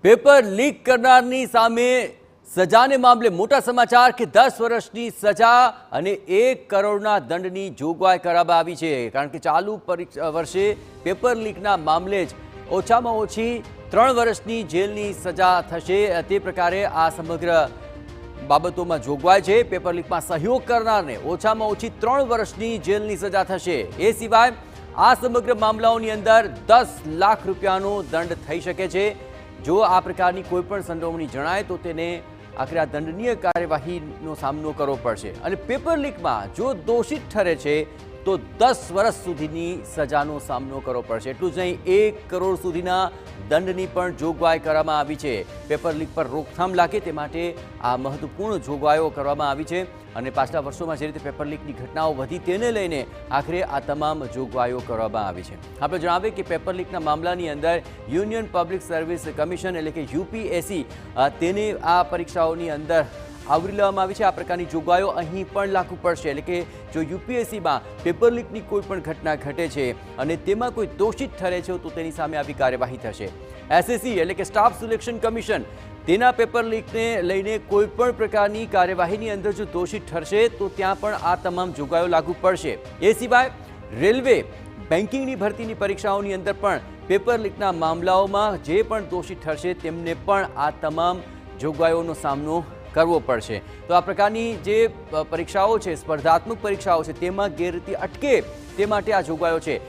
Paper leak કરનારની સામે સજાને મામલે મોટા સમાચાર કે 10 વર્ષની સજા અને 1 કરોડના દંડની જોગવાઈ કરવામાં આવી છે। કારણ કે ચાલુ વર્ષે પેપર લીકના મામલે જ ઓછામાં ઓછી 3 વર્ષની જેલની સજા થશે। તે પ્રકારે આ સમગ્ર બાબતોમાં જોગવાઈ છે। પેપર લીકમાં સહયોગ કરનારને ઓછામાં ઓછી 3 વર્ષની જેલની સજા થશે। એ સિવાય આ સમગ્ર મામલાઓની અંદર 10 લાખ રૂપિયાનો દંડ થઈ શકે છે। જો આ પ્રકારની કોઈપણ સંડોવણી જણાય તો તેને આખરે આ દંડનીય કાર્યવાહીનો સામનો કરવો પડશે। અને પેપર લીકમાં જો દોષિત ઠરે છે તો 10 વર્ષ સુધીની સજાનો સામનો કરવો પડશે। એટલું જ નહીં, 1 કરોડ સુધીના દંડની પણ જોગવાઈ કરવામાં આવી છે। પેપર લીક પર રોકથામ લાગે તે માટે આ મહત્વપૂર્ણ જોગવાઈઓ કરવામાં આવી છે। અને પાછલા વર્ષોમાં જે રીતે પેપર લીકની ઘટનાઓ વધી તેને લઈને આખરે આ તમામ જોગવાઈઓ કરવામાં આવી છે। આપણે જણાવીએ કે પેપર લીકના મામલાની અંદર યુનિયન પબ્લિક સર્વિસ કમિશન એટલે કે યુપીએસસી તેને આ પરીક્ષાઓની અંદર આવરી લેવામાં આવી છે। આ પ્રકારની જોગવાઈઓ અહીં પણ લાગુ પડશે। એટલે કે જો યુપીએસસીમાં પેપર લીકની કોઈ પણ ઘટના ઘટે છે અને તેમાં કોઈ દોષિત ઠરે છે તો તેની સામે આવી કાર્યવાહી થશે। એસએસસી એટલે કે સ્ટાફ સિલેક્શન કમિશન તેના પેપર લીકને લઈને કોઈ પણ પ્રકારની કાર્યવાહીની અંદર જો દોષિત ઠરશે તો ત્યાં પણ આ તમામ જોગવાઈઓ લાગુ પડશે। એ સિવાય રેલવે બેન્કિંગની ભરતીની પરીક્ષાઓની અંદર પણ પેપર લીકના મામલાઓમાં જે પણ દોષિત ઠરશે તેમને પણ આ તમામ જોગવાઈઓનો સામનો કરવો પડશે। તો આ પ્રકારની જે પરીક્ષાઓ છે, સ્પર્ધાત્મક પરીક્ષાઓ છે, તેમાં ગેરરીતિ અટકે તે માટે આ જોગવાઈઓ છે।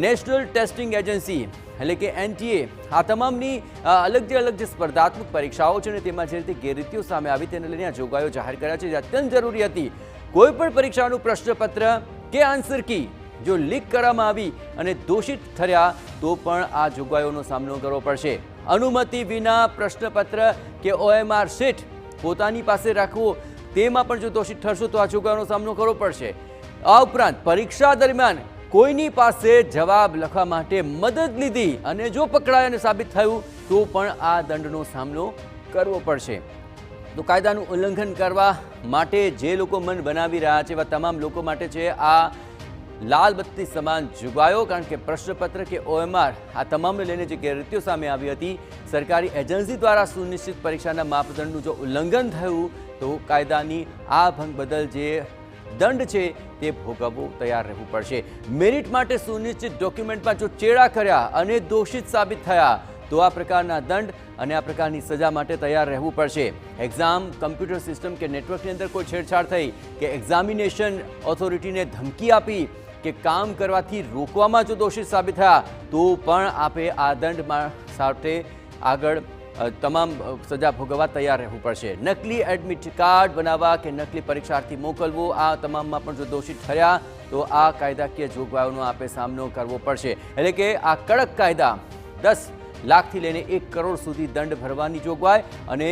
નેશનલ ટેસ્ટિંગ એજન્સી એટલે કે એનટીએ આ તમામની અલગ જે સ્પર્ધાત્મક પરીક્ષાઓ છે ને તેમાં જે રીતે ગેરરીતિઓ સામે આવી તેને લઈને આ જોગવાઈઓ જાહેર કર્યા છે। જે અત્યંત જરૂરી હતી। કોઈ પણ પરીક્ષાનું પ્રશ્નપત્ર કે આન્સર કી જો લીક કરવામાં આવી અને દોષિત ઠર્યા તો પણ આ જોગવાઈઓનો સામનો કરવો પડશે। અનુમતિ વિના પ્રશ્નપત્ર કે ઓએમઆર શીટ પોતાની પાસે રાખવો તેમાં પણ જો દોષિત ઠરશો તો આ જોગવાઈઓનો સામનો કરવો પડશે। આ ઉપરાંત પરીક્ષા દરમિયાન કોઈની પાસે જવાબ લખવા માટે મદદ લીધી અને જો પકડાય અને સાબિત થયું તો પણ આ દંડનો સામનો કરવો પડશે। તો કાયદાનું ઉલ્લંઘન કરવા માટે જે લોકો મન બનાવી રહ્યા છે એવા તમામ લોકો માટે છે આ લાલ બત્તી સમાન જોગવાઈઓ। કારણ કે પ્રશ્નપત્ર કે ઓએમઆર આ તમામને લઈને જે ગેરરીતિઓ સામે આવી હતી, સરકારી એજન્સી દ્વારા સુનિશ્ચિત પરીક્ષાના માપદંડનું જો ઉલ્લંઘન થયું તો કાયદાની આ ભંગ બદલ જે દંડ છે તે ભોગવવું તૈયાર રહેવું પડશે। મેરિટ માટે સુનિશ્ચિત ડોક્યુમેન્ટમાં જો ચેડા કર્યા અને દોષિત સાબિત થયા તો આ પ્રકારના દંડ અને આ પ્રકારની સજા માટે તૈયાર રહેવું પડશે। એક્ઝામ કમ્પ્યુટર સિસ્ટમ કે નેટવર્કની અંદર કોઈ છેડછાડ થઈ કે એક્ઝામિનેશન ઓથોરિટીને ધમકી આપી કે કામ કરવાથી રોકવામાં જો દોષિત સાબિત થયા તો પણ આપે આ દંડમાં સાથે આગળ તમામ સજા ભોગવવા તૈયાર રહેવું પડશે। નકલી એડમિટ કાર્ડ બનાવવા કે નકલી પરીક્ષાર્થી મોકલવો આ તમામમાં પણ જો દોષિત ઠર્યા તો આ કાયદાકીય જોગવાઈઓનો આપે સામનો કરવો પડશે। એટલે કે આ કડક કાયદા 10 લાખથી લઈને 1 કરોડ સુધી દંડ ભરવાની જોગવાઈ અને